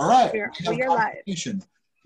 All right. We are live.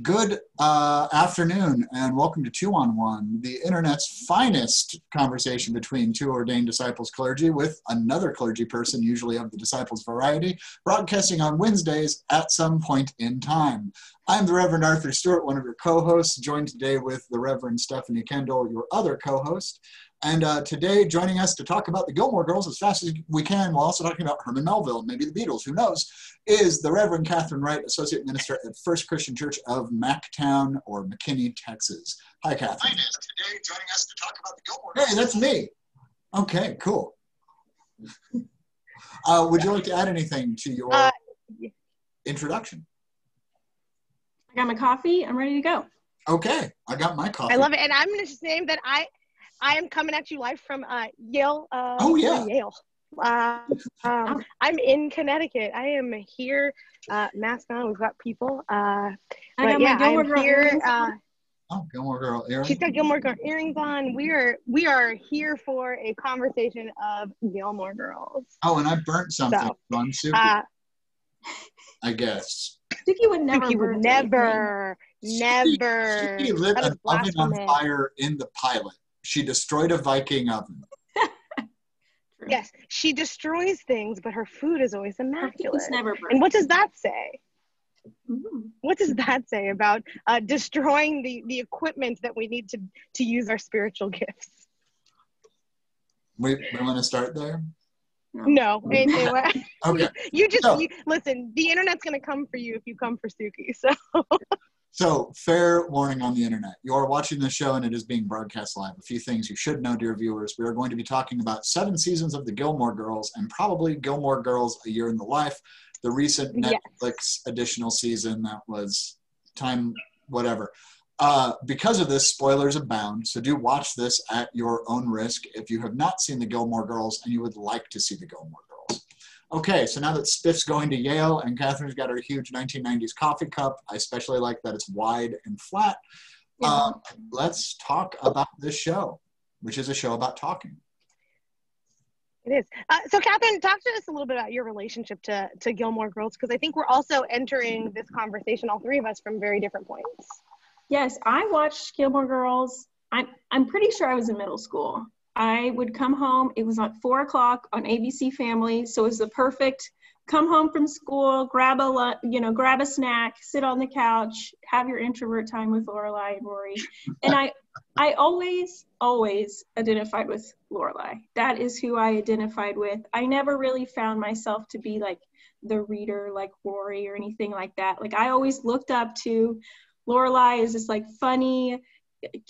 Good afternoon, and welcome to 2-on-1, the internet's finest conversation between two ordained disciples clergy with another clergy person, usually of the disciples variety, broadcasting on Wednesdays at some point in time. I'm the Reverend Arthur Stewart, one of your co-hosts, joined today with the Reverend Stephanie Kendall, your other co-host. And today, joining us to talk about the Gilmore Girls as fast as we can, while also talking about Herman Melville, maybe the Beatles, who knows, is the Reverend Katherine Wright, Associate Minister at First Christian Church of Mactown, or McKinney, Texas. Hi, Katherine. Today, joining us to talk about the Gilmore Girls. Hey, that's me. Okay, cool. Would you like to add anything to your introduction? I got my coffee. I'm ready to go. Okay, I got my coffee. I love it. And I'm going to say that I am coming at you live from Yale. Oh, yeah. Yale. I'm in Connecticut. I am here, mask on. We've got people. I got my Gilmore Girl earrings on. Gilmore Girl earrings. She's got Gilmore Girl earrings on. We are here for a conversation of Gilmore Girls. Oh, and I burnt something on Suki. I guess. Suki would never. Suki would never. Suki lit an oven on fire in the pilot. She destroyed a Viking oven. Yes, she destroys things, but her food is always immaculate. Never burnt. And what does that say? Mm-hmm. What does that say about destroying the equipment that we need to use our spiritual gifts? We want to start there? No. Okay. Listen, the internet's going to come for you if you come for Suki. So, fair warning on the internet. You are watching this show and it is being broadcast live. A few things you should know, dear viewers. We are going to be talking about 7 seasons of the Gilmore Girls and probably Gilmore Girls: A Year in the Life, the recent Netflix additional season that was time whatever. Because of this, spoilers abound, so do watch this at your own risk if you have not seen the Gilmore Girls and you would like to see the Gilmore Girls. Okay, so now that Spiff's going to Yale and Catherine's got her huge 1990s coffee cup, I especially like that it's wide and flat. Let's talk about this show, which is a show about talking. It is. So Katherine, talk to us a little bit about your relationship to Gilmore Girls, because I think we're also entering this conversation, all three of us, from very different points. Yes, I watched Gilmore Girls. I'm pretty sure I was in middle school. I would come home. It was at 4 o'clock on ABC Family, so it was the perfect come home from school, grab a snack, sit on the couch, have your introvert time with Lorelai and Rory. And I always identified with Lorelai. That is who I identified with. I never really found myself to be like the reader like Rory or anything like that. Like I always looked up to Lorelai as this like funny,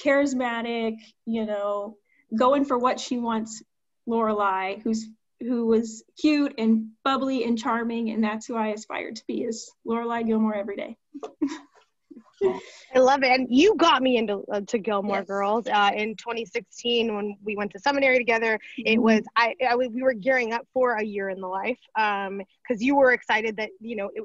charismatic, going for what she wants Lorelai, who was cute and bubbly and charming, and that's who I aspired to be, is Lorelai Gilmore every day. I love it. And you got me into Gilmore Girls in 2016 when we went to seminary together. It was we were gearing up for A Year in the Life because you were excited that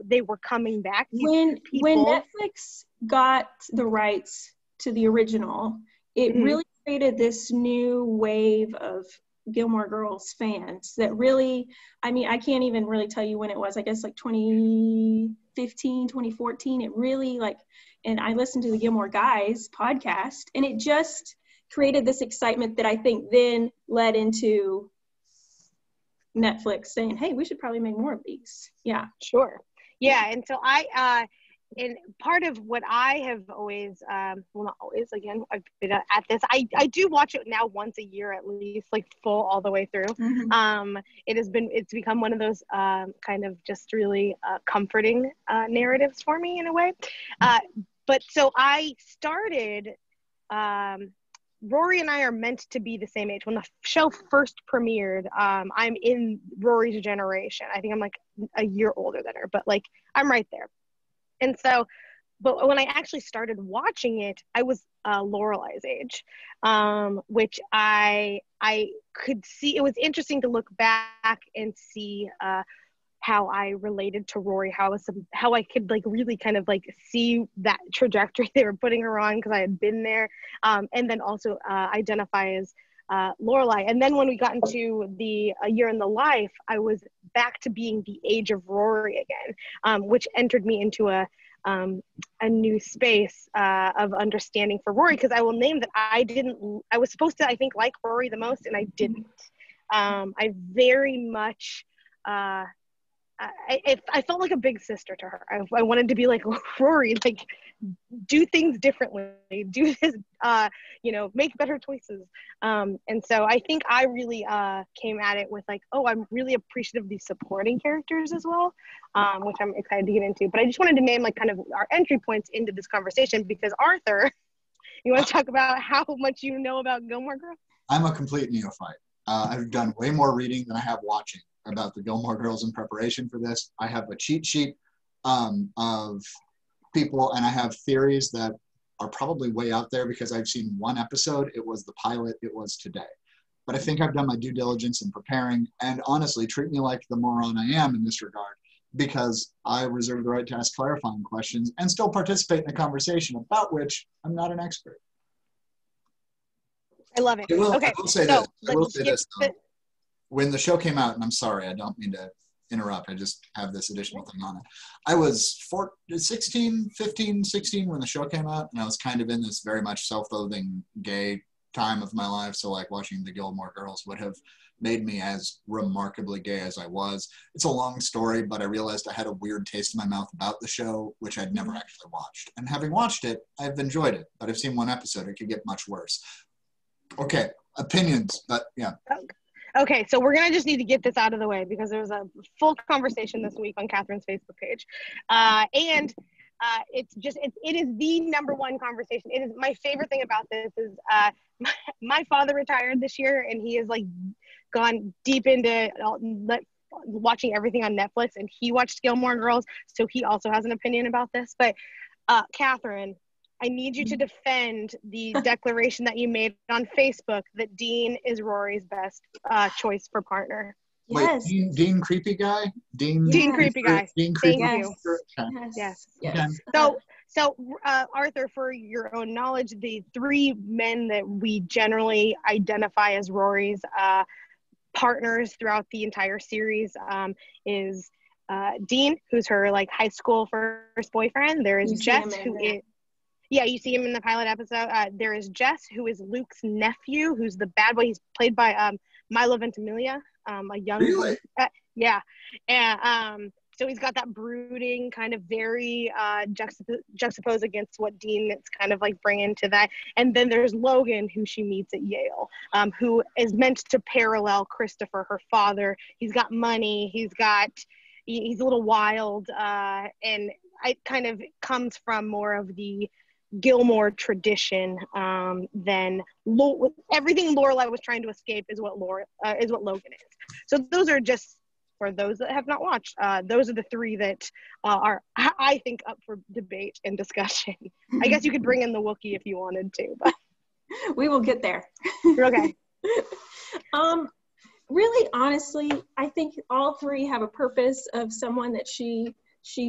they were coming back. When Netflix got the rights to the original, it really created this new wave of Gilmore Girls fans that really, I can't even really tell you when it was. I guess like 2015, 2014. It really and I listened to the Gilmore Guys podcast, and it just created this excitement that I think then led into Netflix saying, hey, we should probably make more of these. Yeah. Sure. Yeah. And so and part of what I have always, not always, again, I've been at this, I do watch it now once a year at least, like full all the way through. Mm-hmm. It's become one of those kind of just really comforting narratives for me in a way. But so I started, Rory and I are meant to be the same age. When the show first premiered, I'm in Rory's generation. I think I'm like a year older than her, but I'm right there. And so, but when I actually started watching it, I was Lorelai's age, which I could see. It was interesting to look back and see how I related to Rory, how I could really kind of see that trajectory they were putting her on because I had been there, and then also identify as Lorelai. And then when we got into A Year in the Life, I was back to being the age of Rory again, which entered me into a new space of understanding for Rory, because I will name that I was supposed to, I think, like Rory the most, and I didn't. I very much, I felt like a big sister to her. I wanted to be like Rory, like do things differently, do this, make better choices. And so I think I really came at it with like, oh, I'm really appreciative of these supporting characters as well, which I'm excited to get into. But I just wanted to name like kind of our entry points into this conversation, because Arthur, you want to talk about how much you know about Gilmore Girls? I'm a complete neophyte. I've done way more reading than I have watching about the Gilmore Girls in preparation for this. I have a cheat sheet of people, and I have theories that are probably way out there because I've seen one episode. It was the pilot. It was today. But I think I've done my due diligence in preparing, and honestly, treat me like the moron I am in this regard, because I reserve the right to ask clarifying questions and still participate in a conversation about which I'm not an expert. I love it. I will say this. Though. When the show came out, and I'm sorry, I don't mean to interrupt. I just have this additional thing on it. I was 15, 16 when the show came out, and I was kind of in this very much self-loathing gay time of my life. So like watching the Gilmore Girls would have made me as remarkably gay as I was. It's a long story, but I realized I had a weird taste in my mouth about the show, which I'd never actually watched. And having watched it, I've enjoyed it, but I've seen one episode. It could get much worse. Okay, opinions, but yeah. Okay, so we're gonna just need to get this out of the way because there was a full conversation this week on Katherine's Facebook page, and it is the number one conversation. It is my favorite thing about this is my father retired this year, and he has like gone deep into watching everything on Netflix, and he watched Gilmore Girls, so he also has an opinion about this. But Katherine, I need you to defend the declaration that you made on Facebook that Dean is Rory's best choice for partner. Yes. Wait, Dean creepy guy? Dean creepy guy. Dean creepy Thank you. Okay. Yes. Okay. So Arthur, for your own knowledge, the three men that we generally identify as Rory's partners throughout the entire series is Dean, who's her like high school first boyfriend. There is Jess, who is... Yeah, you see him in the pilot episode. There is Jess, who is Luke's nephew, who's the bad boy. He's played by Milo Ventimiglia, a young... Really? Yeah. And so he's got that brooding kind of very juxtaposed against what Dean is kind of like bringing to that. And then there's Logan, who she meets at Yale, who is meant to parallel Christopher, her father. He's got money. He's a little wild. And it kind of comes from more of the Gilmore tradition than everything Lorelai was trying to escape is what Logan is. So those are just, for those that have not watched, those are the three that are, I think, up for debate and discussion. I guess you could bring in the Wookiee if you wanted to, but we will get there. Okay. Really, honestly, I think all three have a purpose of someone that she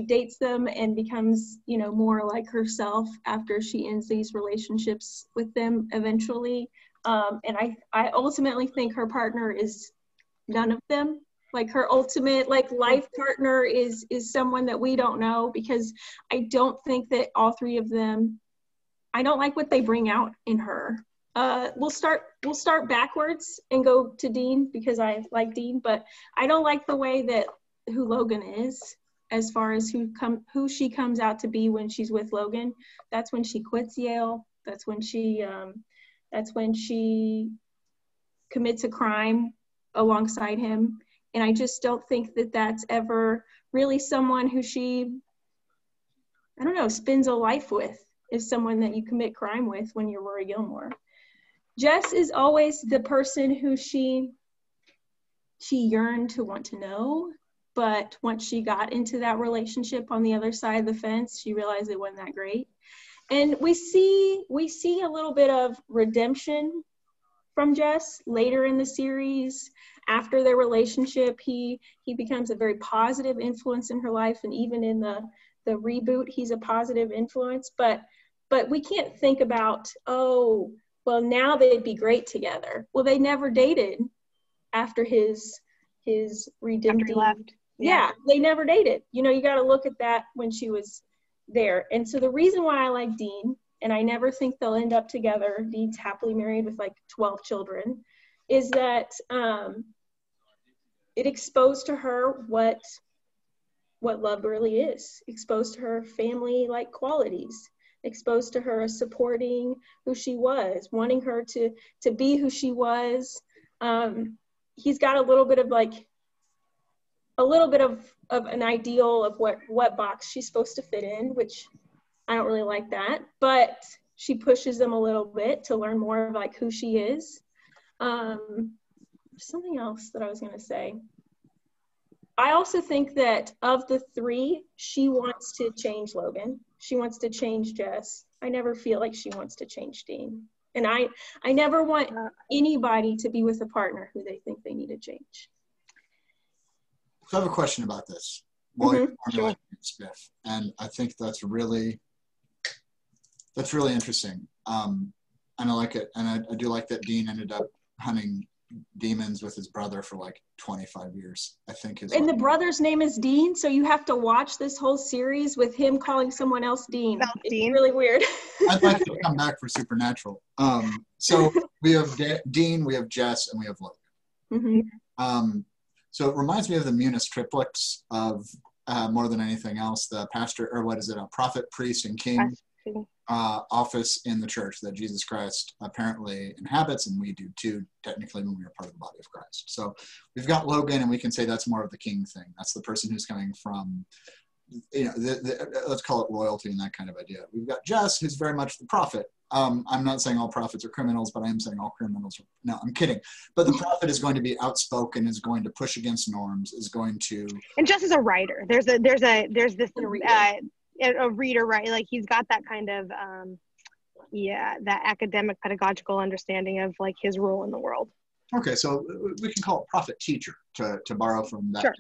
dates them and becomes, more like herself after she ends these relationships with them eventually. And I ultimately think her partner is none of them. Like her ultimate life partner is someone that we don't know, because I don't think that all three of them, I don't like what they bring out in her. We'll start backwards and go to Dean because I like Dean, but I don't like the way that who Logan is, as far as who she comes out to be when she's with Logan. That's when she quits Yale. That's when she commits a crime alongside him. And I just don't think that that's ever really someone who she, I don't know, spends a life with, is someone that you commit crime with when you're Rory Gilmore. Jess is always the person who she yearned to want to know, but once she got into that relationship on the other side of the fence, she realized it wasn't that great. And we see a little bit of redemption from Jess later in the series. After their relationship, he becomes a very positive influence in her life, and even in the reboot, he's a positive influence. But we can't think about, oh, well, now they'd be great together. Well, they never dated after his his redemptive. After he left. Yeah, they never dated. You know, you got to look at that when she was there. And so the reason why I like Dean, and I never think they'll end up together, Dean's happily married with like 12 children, is that it exposed to her what love really is, exposed to her family-like qualities, exposed to her supporting who she was, wanting her to be who she was. He's got a little bit of an ideal of what box she's supposed to fit in, which I don't really like that, but she pushes them a little bit to learn more of like who she is. Something else that I was going to say. I also think that of the three, she wants to change Logan. She wants to change Jess. I never feel like she wants to change Dean. And I never want anybody to be with a partner who they think they need to change. So I have a question about this. Well, you're formulating it, Spiff, and I think that's really interesting. And I like it. And I do like that Dean ended up hunting demons with his brother for like 25 years. I think and the brother's name is Dean, so you have to watch this whole series with him calling someone else Dean. It's really weird. I'd like to come back for Supernatural. So we have Dean, we have Jess, and we have Logan. So it reminds me of the Munis triplets of more than anything else, the pastor, or what is it, a prophet, priest, and king office in the church that Jesus Christ apparently inhabits, and we do too, technically, when we are part of the body of Christ. So we've got Logan, and we can say that's more of the king thing. That's the person who's coming from, you know, let's call it royalty and that kind of idea. We've got Jess, who's very much the prophet. I'm not saying all prophets are criminals, but I am saying all criminals are, no, I'm kidding. But the prophet is going to be outspoken, is going to push against norms, is going to. And Jess is a writer. There's this a reader, right? Like he's got that kind of that academic pedagogical understanding of like his role in the world. Okay, so we can call it prophet teacher to borrow from that. Sure.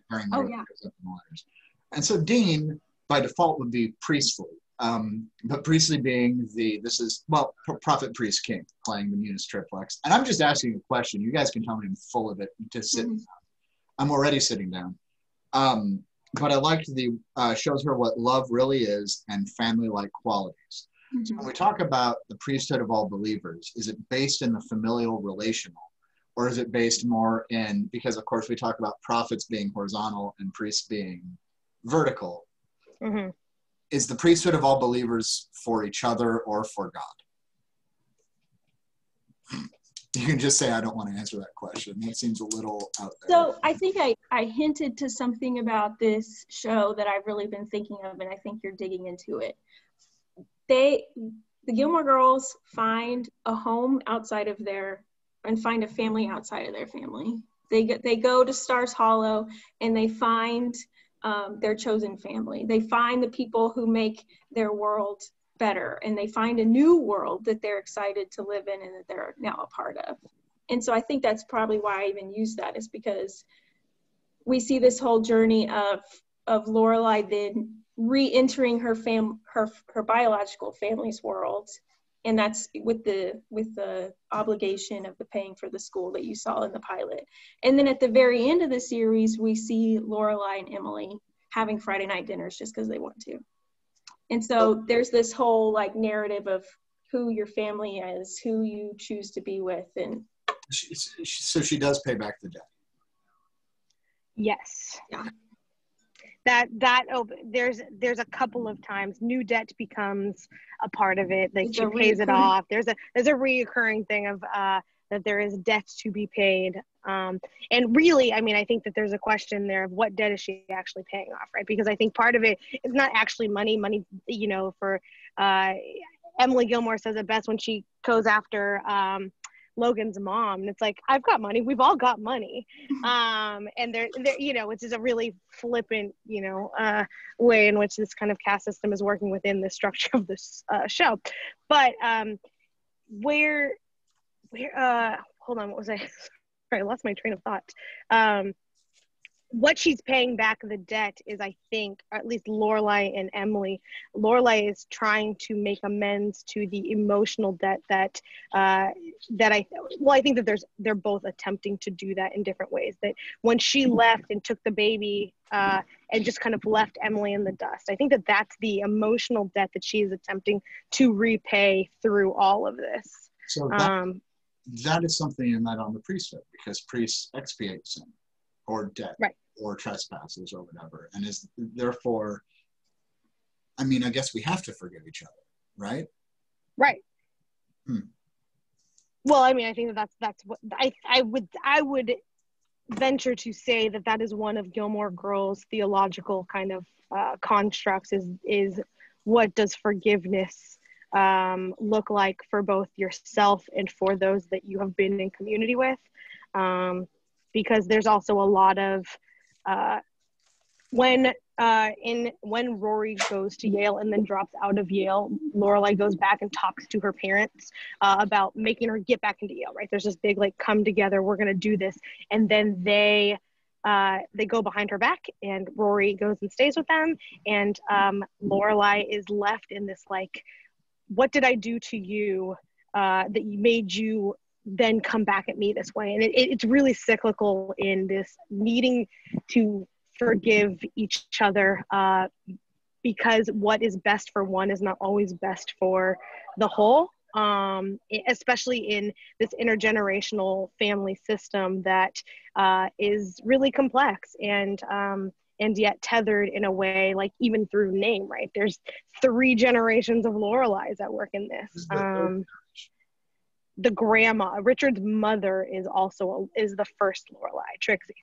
And so Dean by default would be priestly, but priestly being prophet, priest, king, playing the Munis triplex. And I'm just asking a question. You guys can tell me I'm full of it to sit down. I'm already sitting down. But I liked shows her what love really is and family-like qualities. So when we talk about the priesthood of all believers, is it based in the familial relational? Or is it based more in, because of course we talk about prophets being horizontal and priests being vertical. Is the priesthood of all believers for each other or for God? You can just say, I don't want to answer that question. That seems a little out there. So I think I hinted to something about this show that I've really been thinking of, and I think you're digging into it. The Gilmore Girls find a home outside of and find a family outside of their family. They go to Stars Hollow and they find their chosen family. They find the people who make their world better, and they find a new world that they're excited to live in and that they're now a part of. And so I think that's probably why I even use that, is because we see this whole journey of Lorelai then re-entering her biological family's world, and that's with the obligation of the paying for the school that you saw in the pilot. And then at the very end of the series, we see Lorelai and Emily having Friday night dinners just because they want to. And so there's this whole like narrative of who your family is, who you choose to be with. And so she does pay back the debt. Yes. Yeah. There's a couple of times new debt becomes a part of it. Like she pays it off. There's a reoccurring thing of that there is debt to be paid. And really, I mean, I think that there's a question there of what debt is she actually paying off, right? Because I think part of it is not actually money, you know, for Emily Gilmore says it best when she goes after Logan's mom. And it's like, I've got money. We've all got money. And they're, you know, which is a really flippant, you know, way in which this kind of caste system is working within the structure of this show. But hold on, what was I? Sorry, I lost my train of thought. what she's paying back the debt is, I think, or at least Lorelai and Emily. Lorelai is trying to make amends to the emotional debt that I think that they're both attempting to do that in different ways. That when she left and took the baby and just kind of left Emily in the dust, I think that that's the emotional debt that she is attempting to repay through all of this. So that is something you met on the priesthood, because priests expiate sin or debt, right, or trespasses or whatever, and is therefore, I mean, I guess we have to forgive each other, right? Right. Well, I mean, I think that's what I would venture to say that is one of Gilmore Girls' theological kind of constructs, is what does forgiveness look like for both yourself and for those that you have been in community with, because there's also a lot of when Rory goes to Yale and then drops out of Yale, Lorelai goes back and talks to her parents about making her get back into Yale, right? There's this big, like, come together, we're going to do this. And then they go behind her back, and Rory goes and stays with them. And Lorelai is left in this, like, what did I do to you that made you then come back at me this way? And it's really cyclical in this needing to forgive each other because what is best for one is not always best for the whole, especially in this intergenerational family system that is really complex and yet tethered in a way, like, even through name, right? There's 3 generations of Lorelais at work in this. The grandma, Richard's mother, is the first Lorelai, Trixie.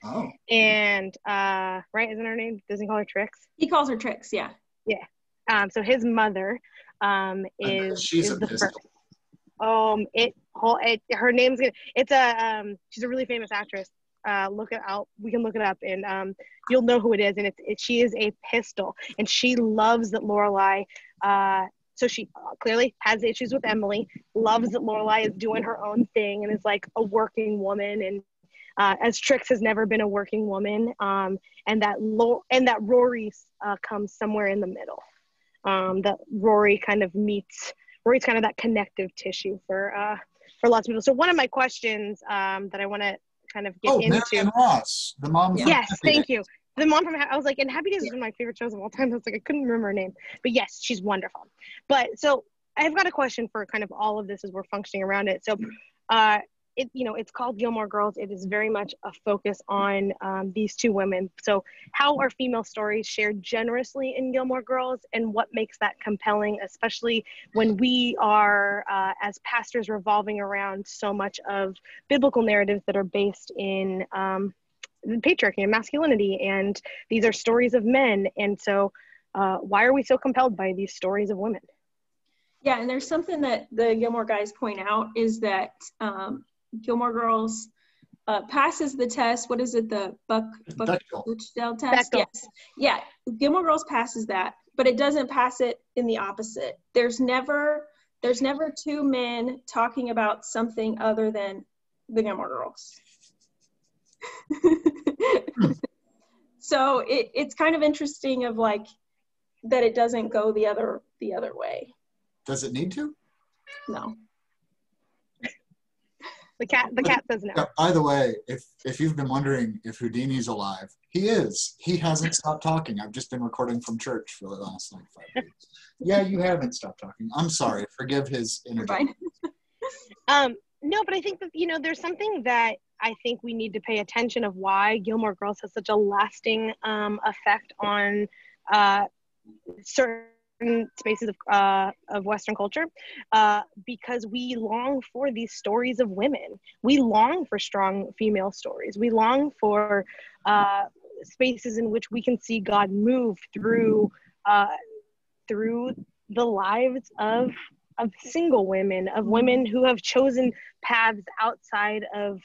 Oh. And right, isn't her name? Doesn't he call her Trix? He calls her Trix, yeah. Yeah. So his mother is the first. Her name's she's a really famous actress. We can look it up, and you'll know who it is. And she is a pistol, and she loves that Lorelai. So she clearly has issues with Emily. Loves that Lorelai is doing her own thing and is like a working woman, and as Trix has never been a working woman, and that Rory comes somewhere in the middle. That Rory's kind of that connective tissue for lots of people. So one of my questions that I want to kind of get into. Marianne Ross, the mom. Yes, thank you. The mom from, I was like, and Happy Days is one of my favorite shows of all time. I was like, I couldn't remember her name, but yes, she's wonderful. But so I've got a question for kind of all of this as we're functioning around it. So, it's called Gilmore Girls. It is very much a focus on these 2 women. So how are female stories shared generously in Gilmore Girls, and what makes that compelling, especially when we are, as pastors, revolving around so much of biblical narratives that are based in patriarchy and masculinity, and these are stories of men. And so why are we so compelled by these stories of women? Yeah, and there's something that the Gilmore guys point out is that Gilmore Girls passes the test. What is it? The Bechdel test? Bechdel. Yes. Yeah, Gilmore Girls passes that, but it doesn't pass it in the opposite. There's never 2 men talking about something other than the Gilmore Girls. So it's kind of interesting of, like, that it doesn't go the other way. Does it need to? No. The cat says no. Yeah, by the way, if you've been wondering if Houdini's alive, he is. He hasn't stopped talking. I've just been recording from church for the last 5 weeks. Yeah, you haven't stopped talking. I'm sorry. Forgive his energy. No, but I think that, there's something that I think we need to pay attention of why Gilmore Girls has such a lasting effect on certain spaces of Western culture, because we long for these stories of women. We long for strong female stories. We long for spaces in which we can see God move through the lives of single women, of women who have chosen paths outside of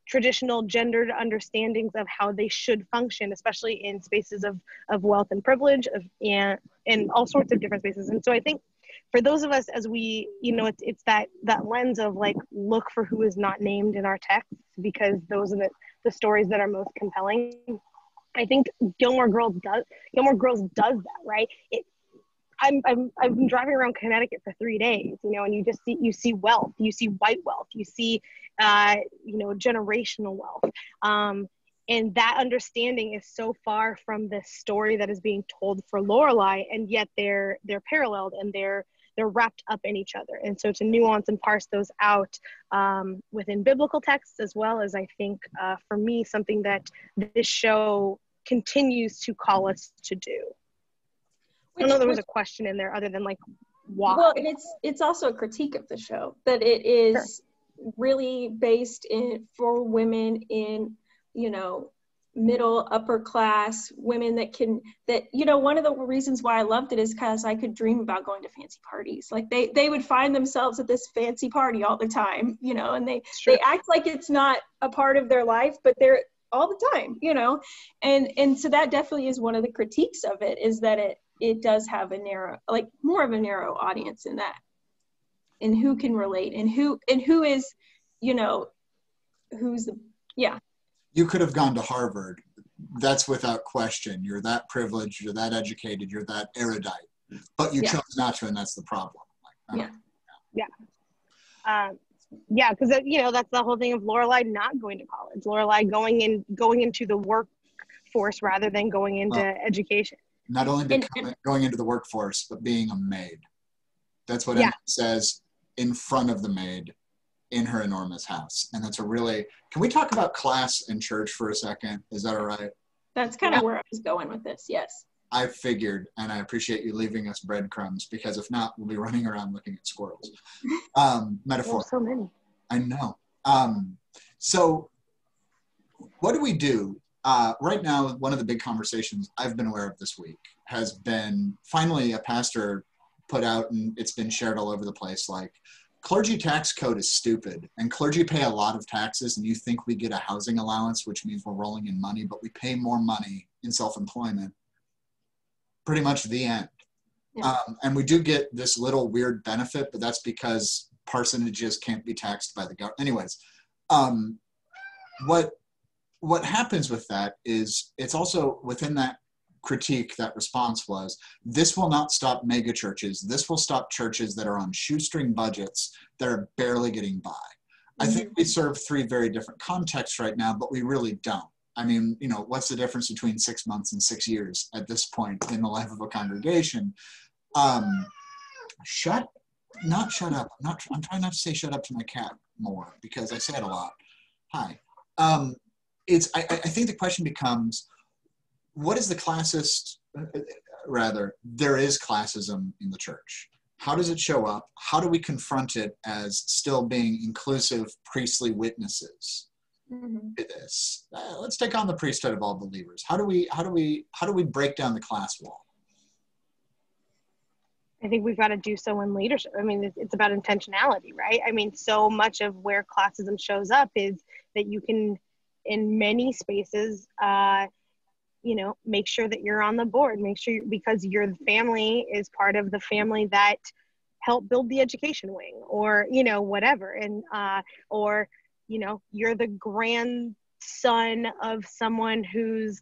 traditional gendered understandings of how they should function, especially in spaces of wealth and privilege, and all sorts of different spaces. And so I think for those of us, as we, it's that lens of, like, look for who is not named in our texts, because those are the stories that are most compelling. I think Gilmore Girls does that, right? I've been driving around Connecticut for 3 days, and you see wealth, you see white wealth, you see, generational wealth. And that understanding is so far from the story that is being told for Lorelai, and yet they're paralleled and they're wrapped up in each other. And so to nuance and parse those out within biblical texts, as well as, I think, for me, something that this show continues to call us to do. I don't know if there was a question in there other than like why. Well, and it's also a critique of the show, that it is really based for women in, middle, upper class women one of the reasons why I loved it is because I could dream about going to fancy parties. Like they would find themselves at this fancy party all the time, and they act like it's not a part of their life, but they're all the time, and so that definitely is one of the critiques of it, is that it does have more of a narrow audience in that, and who can relate, and who is, who's the, yeah. You could have gone to Harvard. That's without question. You're that privileged, you're that educated, you're that erudite, but you chose not to, and that's the problem. Because that's the whole thing of Lorelai not going to college. Lorelai going into the workforce rather than going into education. Not only going into the workforce, but being a maid. That's what Emma says in front of the maid in her enormous house. And that's can we talk about class in church for a second? Is that all right? That's kind of where I was going with this, yes. I figured, and I appreciate you leaving us breadcrumbs, because if not, we'll be running around looking at squirrels. Metaphor. So many. I know. So what do we do? Right now, one of the big conversations I've been aware of this week has been, finally a pastor put out, and it's been shared all over the place, like, clergy tax code is stupid, and clergy pay a lot of taxes, and you think we get a housing allowance, which means we're rolling in money, but we pay more money in self-employment. Pretty much the end. Yeah. And we do get this little weird benefit, but that's because parsonages can't be taxed by the government. Anyways, what happens with that is, it's also within that critique, that response was, this will not stop mega churches. This will stop churches that are on shoestring budgets that are barely getting by. I think we serve three very different contexts right now, but we really don't. I mean, what's the difference between 6 months and 6 years at this point in the life of a congregation? Shut up. I'm trying not to say shut up to my cat more, because I say it a lot. Hi. I think the question becomes, what is the classist, there is classism in the church. How does it show up? How do we confront it as still being inclusive priestly witnesses to this? Let's take on the priesthood of all believers. How do we break down the class wall? I think we've got to do so in leadership. I mean, it's about intentionality, right? I mean, so much of where classism shows up is that you can, in many spaces, make sure that you're on the board, because your family is part of the family that helped build the education wing, or, whatever. And, or, you're the grandson of someone who's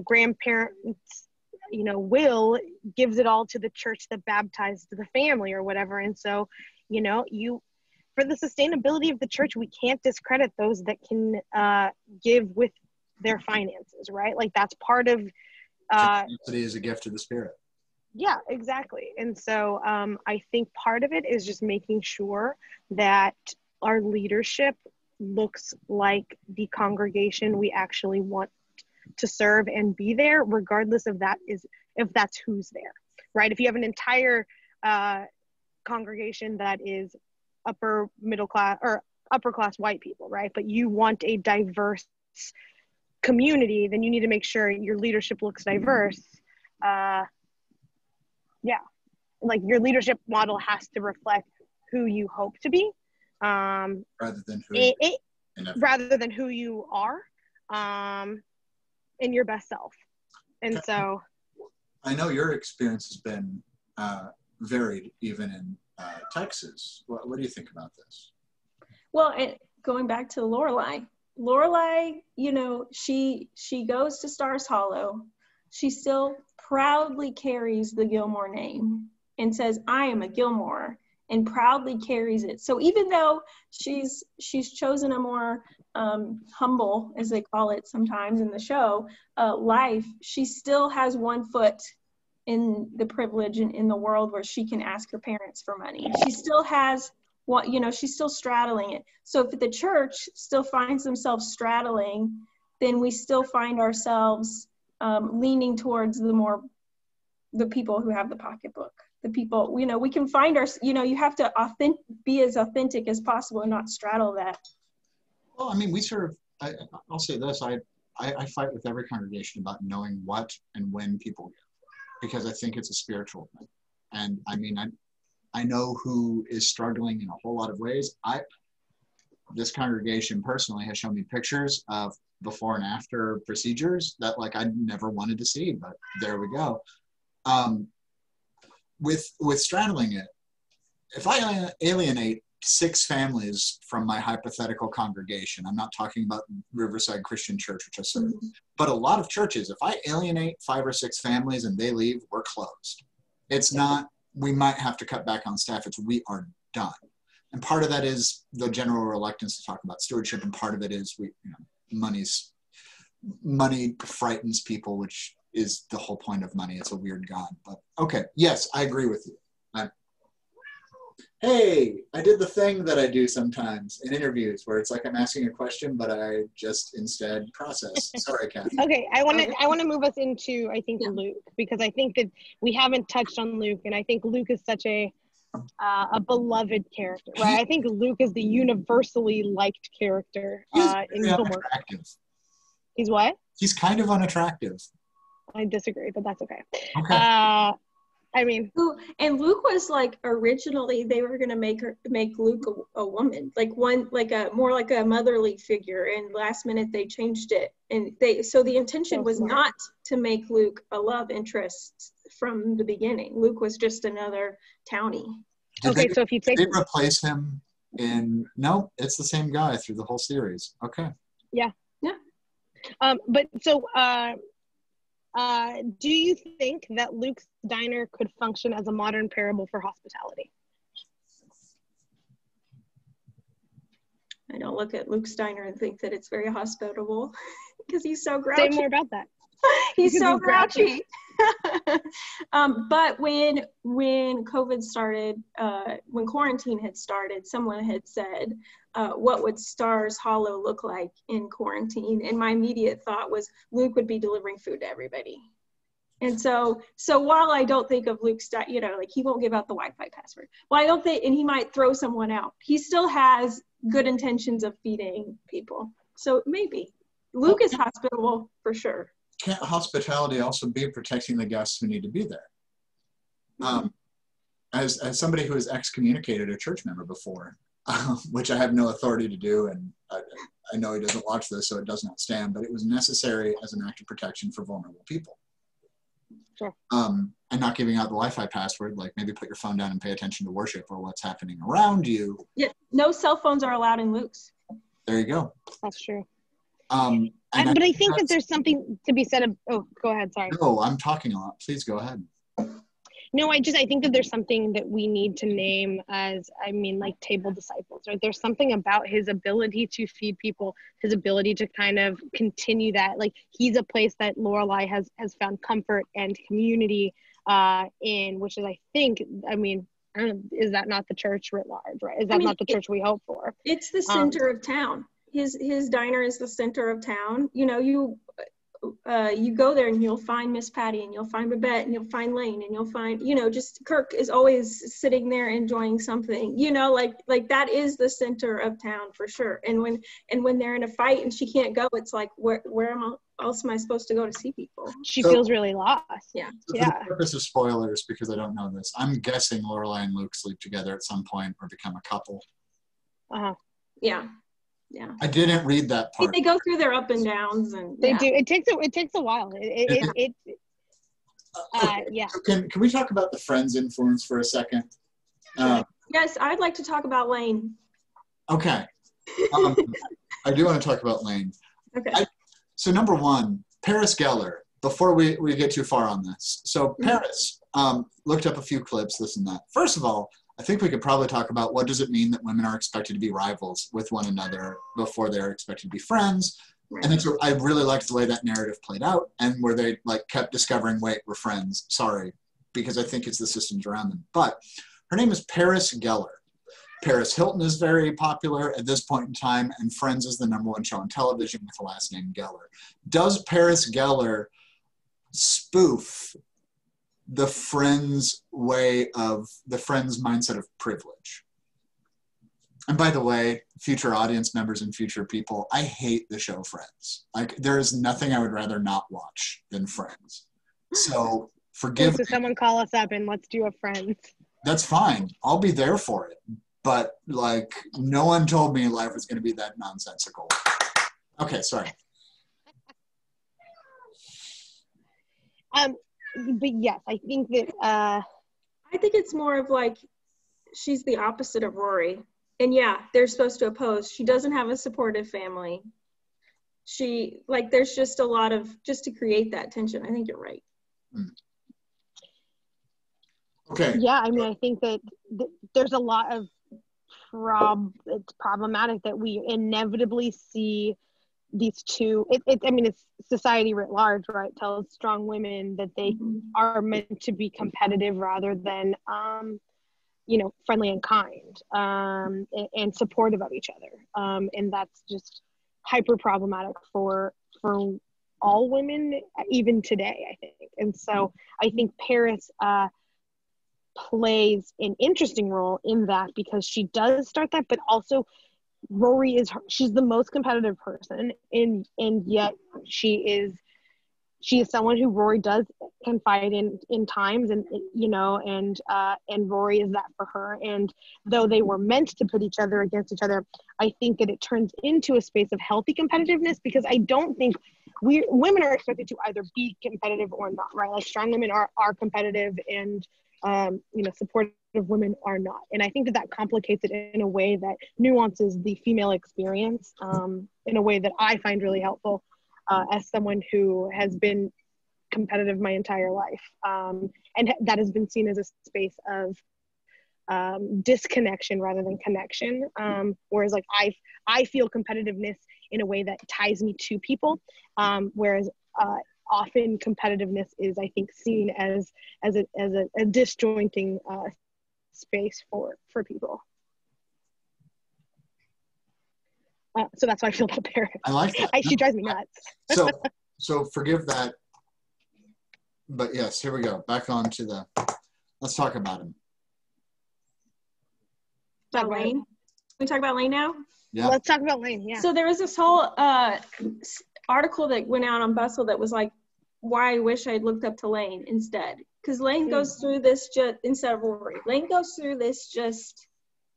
grandparents, will gives it all to the church that baptized the family or whatever. And so, for the sustainability of the church, we can't discredit those that can give with their finances, right? Like, that's part of generosity is a gift of the Spirit. Yeah, exactly. And so I think part of it is just making sure that our leadership looks like the congregation we actually want to serve and be there, regardless of if that's who's there, right? If you have an entire congregation that is upper middle class or upper class white people, right? But you want a diverse community, then you need to make sure your leadership looks diverse. Like, your leadership model has to reflect who you hope to be, rather than who you are, in your best self. And so, I know your experience has been varied, even in Texas. What do you think about this? Well, going back to Lorelai, Lorelai, she goes to Stars Hollow. She still proudly carries the Gilmore name and says, I am a Gilmore, and proudly carries it. So even though she's chosen a more humble, as they call it sometimes in the show, life, she still has one foot in the privilege and in the world where she can ask her parents for money. She still has she's still straddling it. So if the church still finds themselves straddling, then we still find ourselves leaning towards the people who have the pocketbook. The people, we can find you have to be as authentic as possible and not straddle that. Well, I mean, I'll say this, I fight with every congregation about knowing what and when people give, because I think it's a spiritual thing. And I mean, I know who is struggling in a whole lot of ways. This congregation personally has shown me pictures of before and after procedures that like I never wanted to see, but there we go. With straddling it, if I alienate 6 families from my hypothetical congregation, I'm not talking about Riverside Christian Church, which I serve, but a lot of churches, if I alienate 5 or 6 families and they leave, we're closed. It's not, we might have to cut back on staff, it's we are done. And part of that is the general reluctance to talk about stewardship, and part of it is money frightens people, which is the whole point of money. It's a weird god. But okay, yes, I agree with you. Hey, I did the thing that I do sometimes in interviews where it's like I'm asking a question, but I just instead process. Sorry, Katherine. Okay, I want to move us into, I think, Luke, because I think that we haven't touched on Luke, and I think Luke is such a beloved character, right? I think Luke is the universally liked character in Gilmore. He's what? He's kind of unattractive. I disagree, but that's okay. Okay. I mean, and Luke was like, originally they were going to make Luke a woman, like more like a motherly figure, and last minute they changed it, and so the intention was not to make Luke a love interest from the beginning. Luke was just another townie. So if you take, did they replace him in? No, it's the same guy through the whole series. Okay. Yeah. But so. Do you think that Luke's Diner could function as a modern parable for hospitality? I don't look at Luke's Diner and think that it's very hospitable because he's so grouchy. Say more about that. He's so grouchy. But when COVID started, when quarantine had started, someone had said, what would Stars Hollow look like in quarantine? And my immediate thought was Luke would be delivering food to everybody. And so while I don't think of Luke's, like he won't give out the Wi-Fi password. Well, I don't think, and he might throw someone out. He still has good intentions of feeding people. So maybe Luke is hospitable for sure. Can't hospitality also be protecting the guests who need to be there? As somebody who has excommunicated a church member before, which I have no authority to do, and I know he doesn't watch this, so it does not stand, but it was necessary as an act of protection for vulnerable people. Sure. And not giving out the Wi-Fi password, like maybe put your phone down and pay attention to worship or what's happening around you. Yeah, no cell phones are allowed in Luke's. There you go. That's true. But I think that there's something to be said. Oh, go ahead. Sorry. No, I'm talking a lot. Please go ahead. No, I think that there's something that we need to name as, like table disciples, right? There's something about his ability to feed people, his ability to kind of continue that. Like he's a place that Lorelai has found comfort and community in, which is, I think, I don't know, is that not the church writ large, right? Is that not the church we hope for? It's the center of town. His diner is the center of town. You go there and you'll find Miss Patty, and you'll find Babette, and you'll find Lane, and you'll find, just Kirk is always sitting there enjoying something, like that is the center of town for sure. And when they're in a fight and she can't go, it's like, where else am I supposed to go to see people? She feels really lost. Yeah. So for the purpose of spoilers, because I don't know this, I'm guessing Lorelai and Luke sleep together at some point or become a couple. Yeah. I didn't read that part. They go through their up and downs, and they do. It takes a while. Yeah. Can we talk about the Friends influence for a second? Yes, I'd like to talk about Lane. Okay. I do want to talk about Lane. Okay. So number one, Paris Geller, before we get too far on this. So Paris looked up a few clips, this and that. First of all, I think we could probably talk about what does it mean that women are expected to be rivals with one another before they're expected to be friends. Right. And I really liked the way that narrative played out and where they like kept discovering, wait, we're friends. Sorry, because I think it's the systems around them. But her name is Paris Geller. Paris Hilton is very popular at this point in time, and Friends is the #1 show on television with the last name Geller. Does Paris Geller spoof the Friends mindset of privilege? And by the way, future audience members and future people, I hate the show Friends. Like, there is nothing I would rather not watch than Friends. So forgive me. Someone call us up and let's do a Friends. That's fine. I'll be there for it. But, like, no one told me life was going to be that nonsensical. Okay, sorry. But yes, I think that... I think it's more of like, she's the opposite of Rory. And yeah, they're supposed to oppose. She doesn't have a supportive family. There's just a lot of, just to create that tension. I think you're right. Okay. Yeah, I mean, I think that there's a lot of it's problematic that we inevitably see these two. It's society writ large, right? Tells strong women that they are meant to be competitive rather than, friendly and kind, and supportive of each other. And that's just hyper problematic for all women, even today, I think. And so I think Paris plays an interesting role in that because she does start that, but also Rory she's the most competitive person, and yet she is someone who Rory does confide in times, and Rory is that for her. And though they were meant to put each other against each other, I think that it turns into a space of healthy competitiveness, because I don't think women are expected to either be competitive or not, right? Like, strong women are competitive, and supportive women are not. And I think that complicates it in a way that nuances the female experience in a way that I find really helpful as someone who has been competitive my entire life. And that has been seen as a space of disconnection rather than connection. Whereas like I feel competitiveness in a way that ties me to people. Whereas often competitiveness is, I think, seen as a disjointing space for people. So that's how I feel about Paris. I like that. She drives me nuts. So forgive that. But yes, here we go. Back on to let's talk about him. About Lane? Can we talk about Lane now? Yeah. Let's talk about Lane, yeah. So there was this whole article that went out on Bustle that was like, why I wish I'd looked up to Lane instead. Because Lane goes through this instead of Rory. Lane goes through this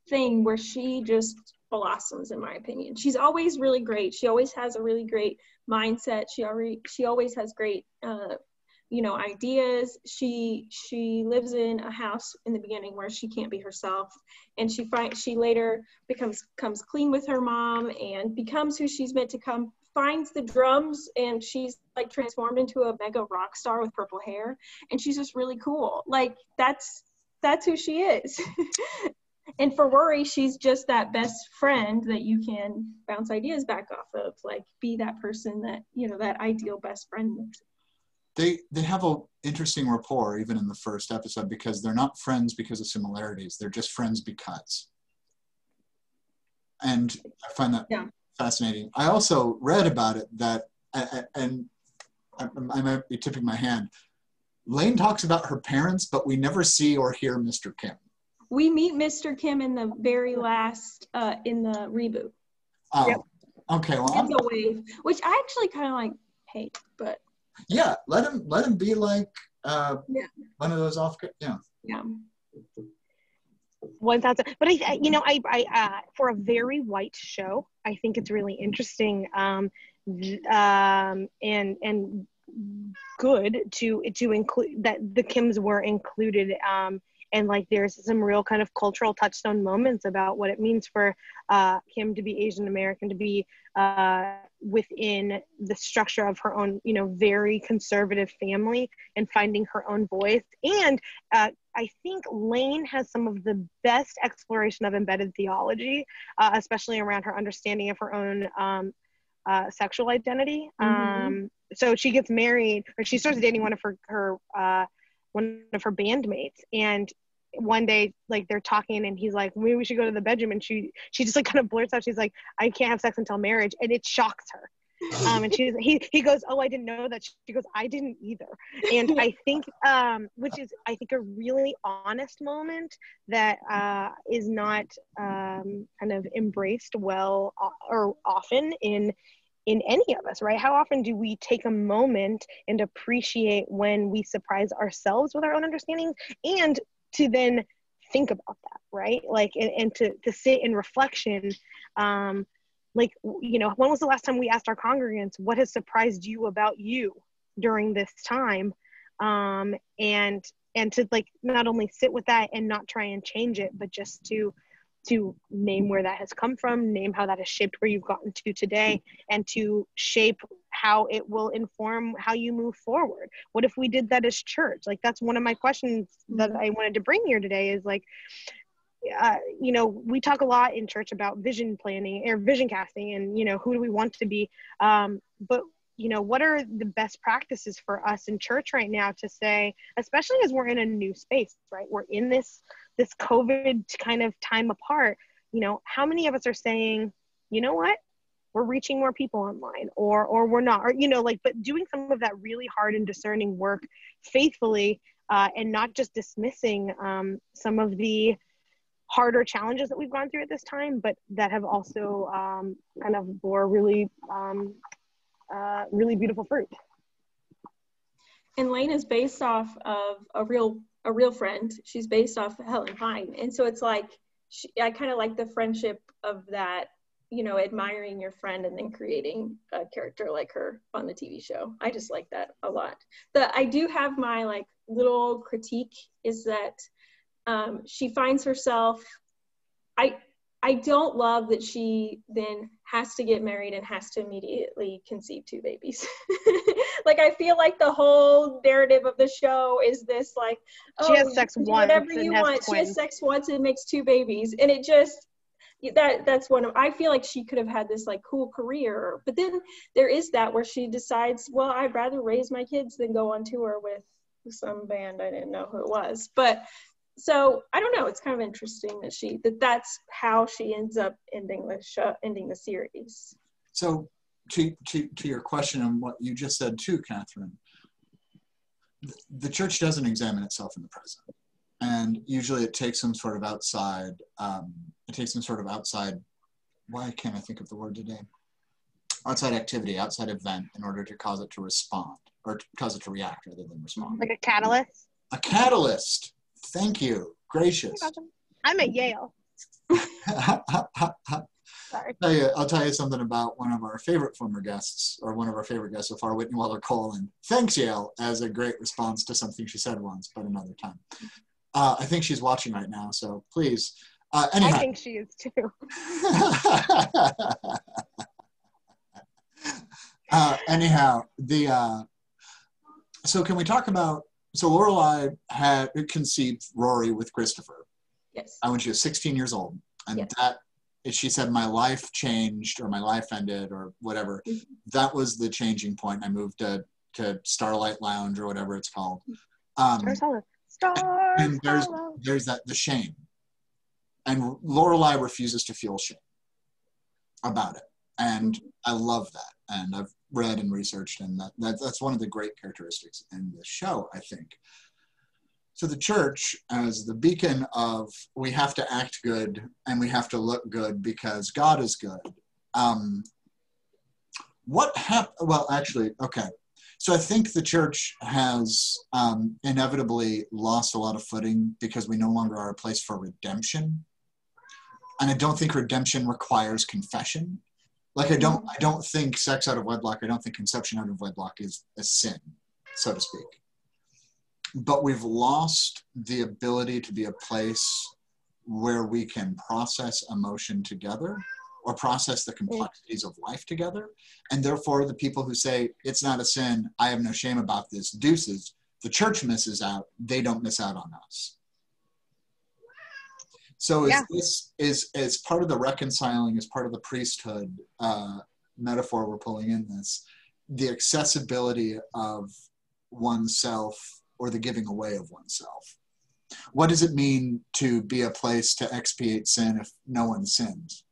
thing where she just blossoms, in my opinion. She's always really great. She always has a really great mindset. She always has great, ideas. She lives in a house in the beginning where she can't be herself, and she later comes clean with her mom and becomes who she's meant to come. Finds the drums, and she's like transformed into a mega rock star with purple hair, and she's just really cool. Like, that's who she is. And for Rory, she's just that best friend that you can bounce ideas back off of, like, be that person that, that ideal best friend. They have an interesting rapport even in the first episode, because they're not friends because of similarities. They're just friends because. And I find that fascinating. I also read about it that, and I might be tipping my hand, Lane talks about her parents, but we never see or hear Mr. Kim. We meet Mr. Kim in the very last, in the reboot. Oh, yep. Okay. Well, in the wave, which I actually kind of hate, but. Yeah, let him be like one of those off. Yeah. Yeah. 1,000. But I for a very white show, I think it's really interesting and good to include that the Kims were included And like there's some real kind of cultural touchstone moments about what it means for Kim to be Asian American, to be within the structure of her own, you know, very conservative family, and finding her own voice. And I think Lane has some of the best exploration of embedded theology, especially around her understanding of her own sexual identity. So she gets married, or she starts dating one of her bandmates, and one day, like, they're talking and he's like, maybe we should go to the bedroom, and she just like kind of blurts out, she's like, I can't have sex until marriage, and it shocks her. And he goes, oh, I didn't know that. She goes, I didn't either. And I think which is, I think, a really honest moment that is not kind of embraced well or often in any of us, right? How often do we take a moment and appreciate when we surprise ourselves with our own understandings, and to then think about that, right? Like, and to sit in reflection. Like, you know, when was the last time we asked our congregants, what has surprised you about you during this time? And to, like, not only sit with that and not try and change it, but just to name where that has come from, name how that has shaped where you've gotten to today, and to shape how it will inform how you move forward. What if we did that as church? Like, that's one of my questions that I wanted to bring here today, is like, you know, we talk a lot in church about vision planning or vision casting, and, you know, who do we want to be? But, you know, what are the best practices for us in church right now to say, especially as we're in a new space, right? We're in this COVID kind of time apart, you know, how many of us are saying, you know what, we're reaching more people online, or we're not, or, you know, like, but doing some of that really hard and discerning work faithfully, and not just dismissing some of the harder challenges that we've gone through at this time, but that have also kind of bore really beautiful fruit. And Lane is based off of a real friend. She's based off of Helen Pine. And so it's like, I kind of like the friendship of that, you know, admiring your friend and then creating a character like her on the TV show. I just like that a lot. I do have my, like, little critique is that she finds herself, I don't love that she then has to get married and has to immediately conceive 2 babies. Like, I feel like the whole narrative of the show is this, like, oh, she has sex once, whatever you want. She has sex once and makes 2 babies. And it just, that's one of, I feel like she could have had this, like, cool career. But then there is that where she decides, well, I'd rather raise my kids than go on tour with some band. I didn't know who it was. But so I don't know. It's kind of interesting that that's how she ends up ending the series. So to your question and what you just said too, Katherine, the church doesn't examine itself in the present, and usually it takes some sort of outside. Why can't I think of the word today? Outside activity, outside event, in order to cause it to respond, or to cause it to react rather than respond. Like a catalyst. A catalyst. Thank you. Gracious. I'm at Yale. Sorry. I'll tell you something about one of our favorite former guests, or one of our favorite guests so far, Whitney Waller-Cole, and thanks, Yale, as a great response to something she said once, but another time. I think she's watching right now, so please. Anyhow. I think she is too. Anyhow, so can we talk about, so Lorelai had conceived Rory with Christopher. Yes. When she was 16 years old. And yes. that, she said, my life changed, or my life ended, or whatever. Mm-hmm. That was the changing point. I moved to Starlight Lounge, or whatever it's called. And there's that, the shame. And Lorelai refuses to feel shame about it. And I love that. And I've read and researched, and that's one of the great characteristics in the show, I think. So the church, as the beacon of, we have to act good and we have to look good because God is good. What happened? Well, actually, okay. So I think the church has inevitably lost a lot of footing because we no longer are a place for redemption. And I don't think redemption requires confession. Like, I don't think sex out of wedlock, I don't think conception out of wedlock is a sin, so to speak. but we've lost the ability to be a place where we can process emotion together or process the complexities of life together. And therefore, the people who say, it's not a sin, I have no shame about this, deuces, the church misses out, they don't miss out on us. So is part of the reconciling, as part of the priesthood metaphor we're pulling in this, the accessibility of oneself or the giving away of oneself? What does it mean to be a place to expiate sin if no one sins?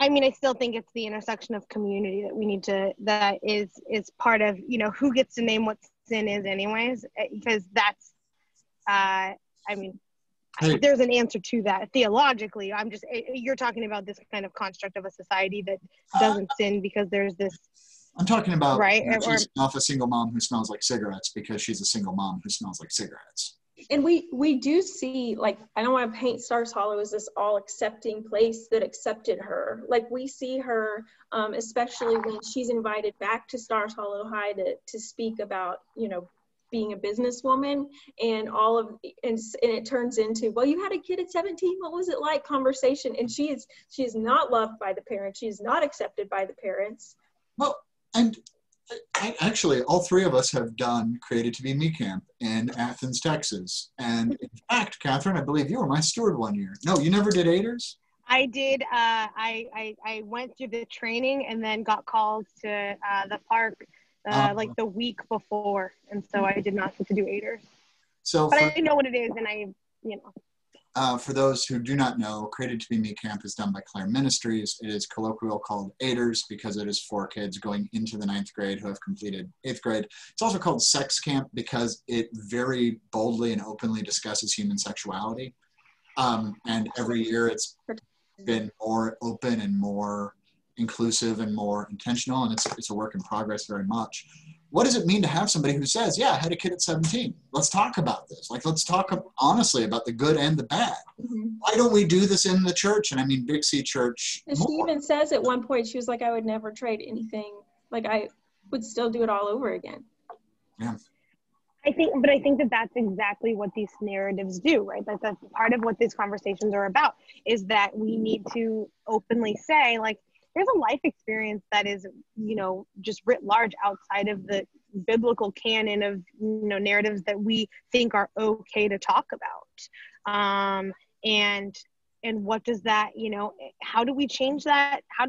I mean, I still think it's the intersection of community that we need to, that is part of, you know, who gets to name what sin is anyways, because that's, I mean, there's an answer to that theologically. You're talking about this kind of construct of a society that doesn't sin because there's this. I'm talking about, right? She's off a single mom who smells like cigarettes because she's a single mom who smells like cigarettes. And we do see, like, I don't want to paint Stars Hollow as this all accepting place that accepted her. Like, we see her, especially when she's invited back to Stars Hollow High to speak about, you know, being a businesswoman, and it turns into, well, you had a kid at 17, what was it like, conversation. And she is not loved by the parents. She is not accepted by the parents. Well, and actually, all three of us have done Created to Be Me Camp in Athens, Texas. And in fact, Katherine, I believe you were my steward one year. No, you never did Aiders? I did. I went through the training and then got called to the park like the week before. And so I did not get to do Aiders. But I know what it is, and for those who do not know, Created to Be Me Camp is done by Claire Ministries. It is colloquial called Aiders because it is for kids going into the 9th grade who have completed 8th grade. It's also called Sex Camp because it very boldly and openly discusses human sexuality. And every year it's been more open and more inclusive and more intentional, and it's a work in progress very much. What does it mean to have somebody who says, yeah, I had a kid at 17. Let's talk about this. Like, let's talk honestly about the good and the bad. Mm-hmm. Why don't we do this in the church? And I mean, Big C Church. And she even says at one point, she was like, I would never trade anything. Like, I would still do it all over again. Yeah. I think that that's exactly what these narratives do, right? That's part of what these conversations are about, is that we need to openly say, like, there's a life experience that is, you know, just writ large outside of the biblical canon of, you know, narratives that we think are okay to talk about. And what does that, you know, how do we change that? How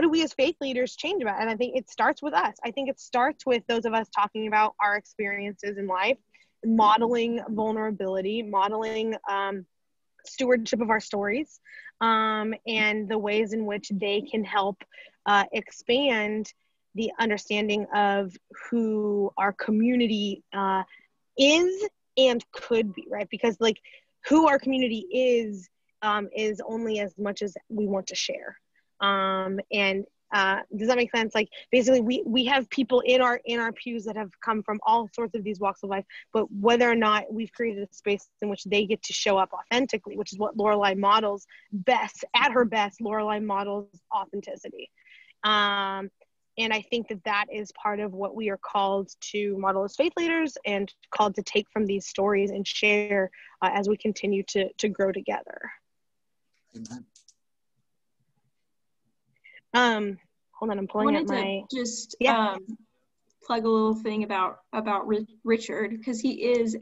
do we as faith leaders change that? And I think it starts with us. I think it starts with those of us talking about our experiences in life, modeling vulnerability, modeling stewardship of our stories, and the ways in which they can help expand the understanding of who our community is and could be, right? Because, like, who our community is only as much as we want to share. Does that make sense? Like, basically we have people in our pews that have come from all sorts of these walks of life, but whether or not we've created a space in which they get to show up authentically, which is what Lorelai models best. At her best, Lorelai models authenticity. And I think that is part of what we are called to model as faith leaders and called to take from these stories and share as we continue to grow together. Amen. Hold on, I'm pulling up my. Just plug a little thing about Richard, because he is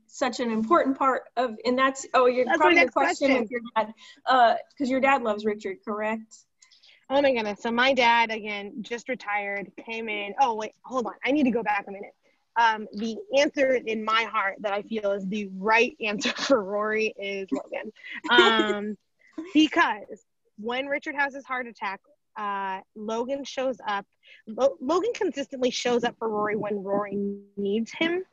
such an important part of, and that's your question with your dad, because your dad loves Richard, correct? Oh my goodness! So my dad, again, just retired, came in. Oh wait, hold on, I need to go back a minute. The answer in my heart that I feel is the right answer for Rory is Logan, because when Richard has his heart attack, Logan shows up. Logan consistently shows up for Rory when Rory needs him,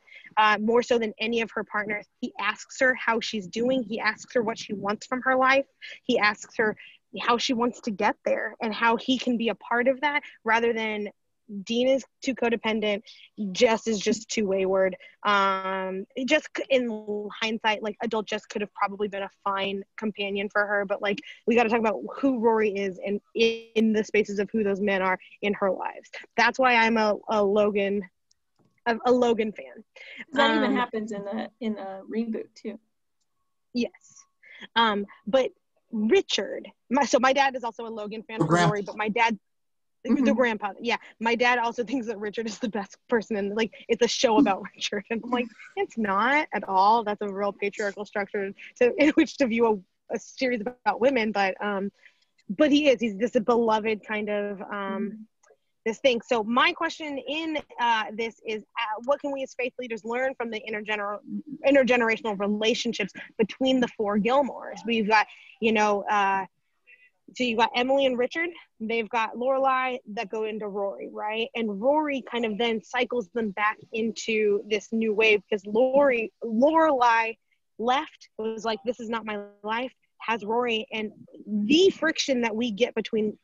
more so than any of her partners. He asks her how she's doing. He asks her what she wants from her life. He asks her how she wants to get there and how he can be a part of that, rather than Dean is too codependent. Jess is just too wayward. Just in hindsight, like adult Jess could have probably been a fine companion for her, but like we got to talk about who Rory is and in the spaces of who those men are in her lives. That's why I'm a Logan fan. That even happens in the reboot too. Yes. But Richard, my dad is also a Logan fan for Rory, but my dad, the grandpa, yeah, my dad also thinks that Richard is the best person, and like it's a show about Richard, and I'm like, it's not at all. That's a real patriarchal structure in which to view a series about women, but he's this beloved kind of this thing. So my question in this is, what can we as faith leaders learn from the intergenerational relationships between the four Gilmores? We've got, so you've got Emily and Richard, they've got Lorelai that go into Rory, right? And Rory kind of then cycles them back into this new wave because Lorelai left, was like, this is not my life, has Rory, and the friction that we get between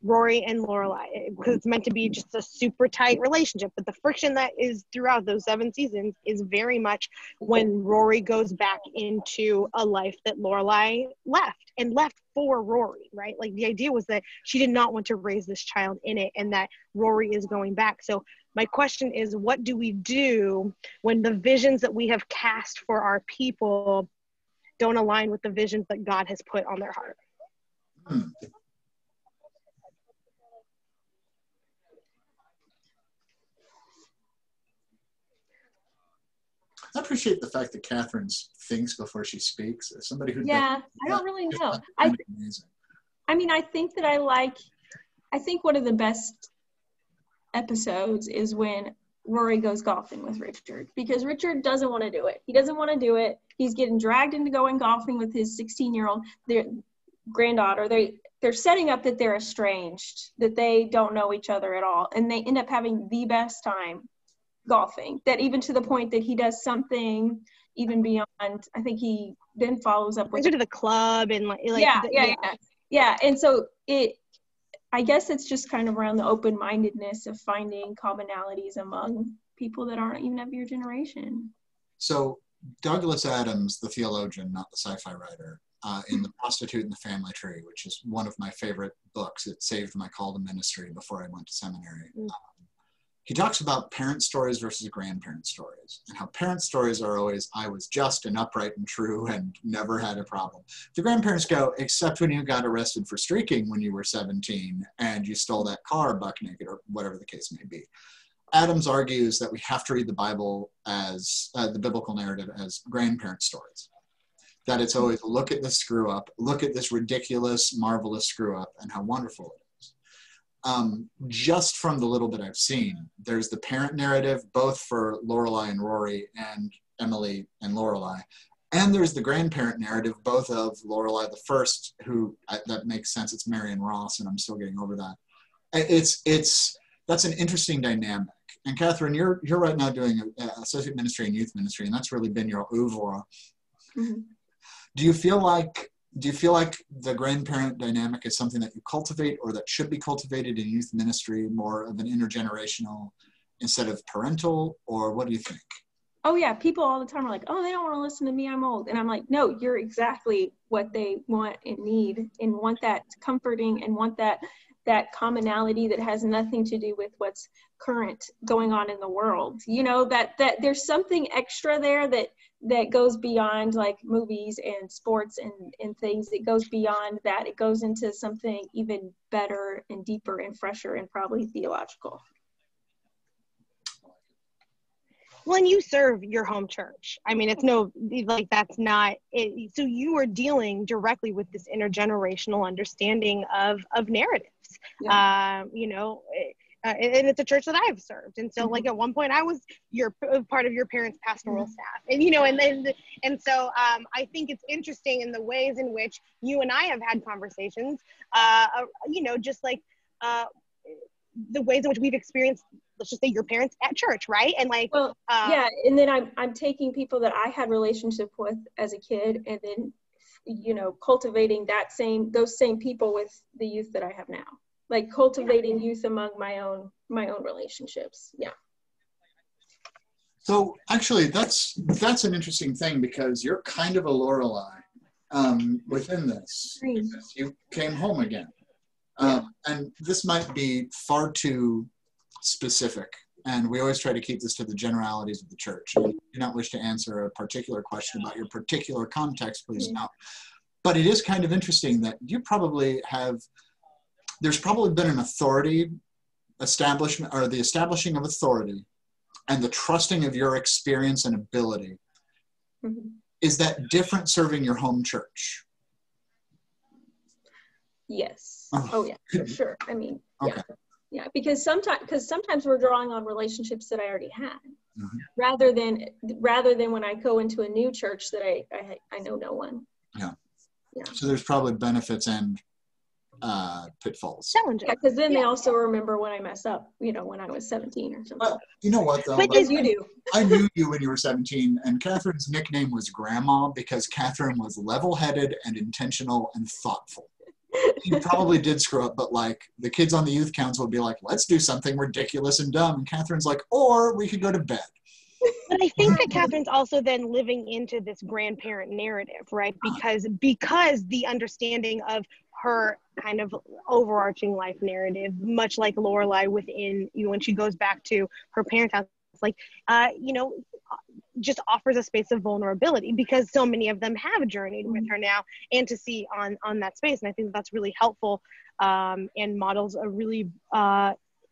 Rory and Lorelai, because it's meant to be just a super tight relationship, but the friction that is throughout those 7 seasons is very much when Rory goes back into a life that Lorelai left for Rory, right? Like the idea was that she did not want to raise this child in it, and that Rory is going back. So my question is, what do we do when the visions that we have cast for our people don't align with the visions that God has put on their heart? I appreciate the fact that Katherine thinks before she speaks. As somebody who I don't really know. I think one of the best episodes is when Rory goes golfing with Richard, because Richard doesn't want to do it. He doesn't want to do it. He's getting dragged into going golfing with his 16-year-old granddaughter. They're setting up that they're estranged, that they don't know each other at all, and they end up having the best time golfing, that even to the point that he does something even beyond, I think he then follows up with to the club and and so I guess it's just kind of around the open-mindedness of finding commonalities among people that aren't even of your generation. So Douglas Adams, the theologian, not the sci-fi writer, in The Prostitute and the Family Tree, which is one of my favorite books, it saved my call to ministry before I went to seminary. He talks about parent stories versus grandparent stories, and how parent stories are always, I was just and upright and true and never had a problem. The grandparents go, except when you got arrested for streaking when you were 17 and you stole that car buck naked, or whatever the case may be. Adams argues that we have to read the Bible as, the biblical narrative as grandparent stories. That it's always, look at this screw up, look at this ridiculous, marvelous screw up, and how wonderful it is. Just from the little bit I've seen, there's the parent narrative, both for Lorelai and Rory and Emily and Lorelai. And there's the grandparent narrative, both of Lorelai the first, who, that makes sense, it's Marion Ross, and I'm still getting over that. That's an interesting dynamic. And Katherine, you're right now doing associate ministry and youth ministry, and that's really been your oeuvre. Mm-hmm. Do you feel like the grandparent dynamic is something that you cultivate, or that should be cultivated in youth ministry, more of an intergenerational instead of parental, or what do you think? Oh yeah, people all the time are like, oh, they don't want to listen to me, I'm old. And I'm like, no, you're exactly what they want and need, and want that comforting, and want that commonality that has nothing to do with what's current going on in the world. That there's something extra there that goes beyond like movies and sports and things. It goes beyond that. It goes into something even better and deeper and fresher and probably theological. When you serve your home church, I mean, that's not it. So you are dealing directly with this intergenerational understanding of narratives. Yeah. And it's a church that I've served, and so like at one point I was part of your parents' pastoral staff, and so I think it's interesting in the ways in which you and I have had conversations, just like the ways in which we've experienced, let's just say, your parents at church, right? And like, and then I'm taking people that I had relationship with as a kid, and then cultivating those same people with the youth that I have now. like cultivating youth among my own relationships. Yeah. So actually, that's an interesting thing, because you're kind of a Lorelai within this. You came home again. And this might be far too specific, and we always try to keep this to the generalities of the church. If you do not wish to answer a particular question about your particular context, please no. But it is kind of interesting that you probably have, there's probably been an authority establishment, or the establishing of authority, and the trusting of your experience and ability. Mm-hmm. Is that different serving your home church? Yes. Oh yeah, for sure. I mean, okay. Yeah, because sometimes we're drawing on relationships that I already had, mm-hmm. rather than when I go into a new church that I know no one. Yeah. Yeah. So there's probably benefits and pitfalls. Challenges. Yeah, because then they also remember when I mess up, when I was 17 or something. Well, you know what though? Because you do. I knew you when you were 17, and Catherine's nickname was Grandma because Katherine was level-headed and intentional and thoughtful. She probably did screw up, but like the kids on the youth council would be like, let's do something ridiculous and dumb. And Catherine's like, or we could go to bed. But I think that Catherine's also then living into this grandparent narrative, right? Because the understanding of her kind of overarching life narrative, much like Lorelai within, when she goes back to her parents' house, like, just offers a space of vulnerability, because so many of them have journeyed with her now, and to see on that space. And I think that's really helpful, and models a really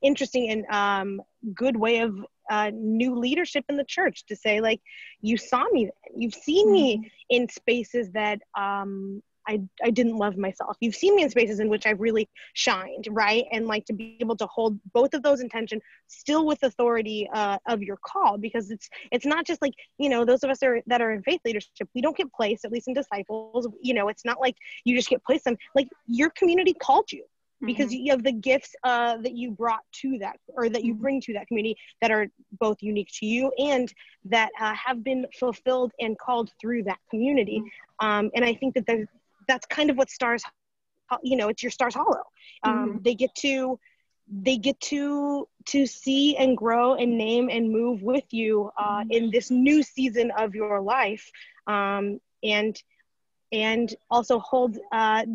interesting and good way of new leadership in the church, to say, like, you saw me then. You've seen me in spaces that I didn't love myself. You've seen me in spaces in which I've really shined, right? And like to be able to hold both of those in tension, still with authority of your call, because it's not just like, those of us that are in faith leadership, we don't get placed, at least in disciples. It's not like you just get placed in, like, your community called you, because you have the gifts that you brought to that, or that you bring to that community, that are both unique to you and that have been fulfilled and called through that community. And I think that that's kind of what Stars, it's your Stars Hollow. They get to see and grow and name and move with you in this new season of your life, and also hold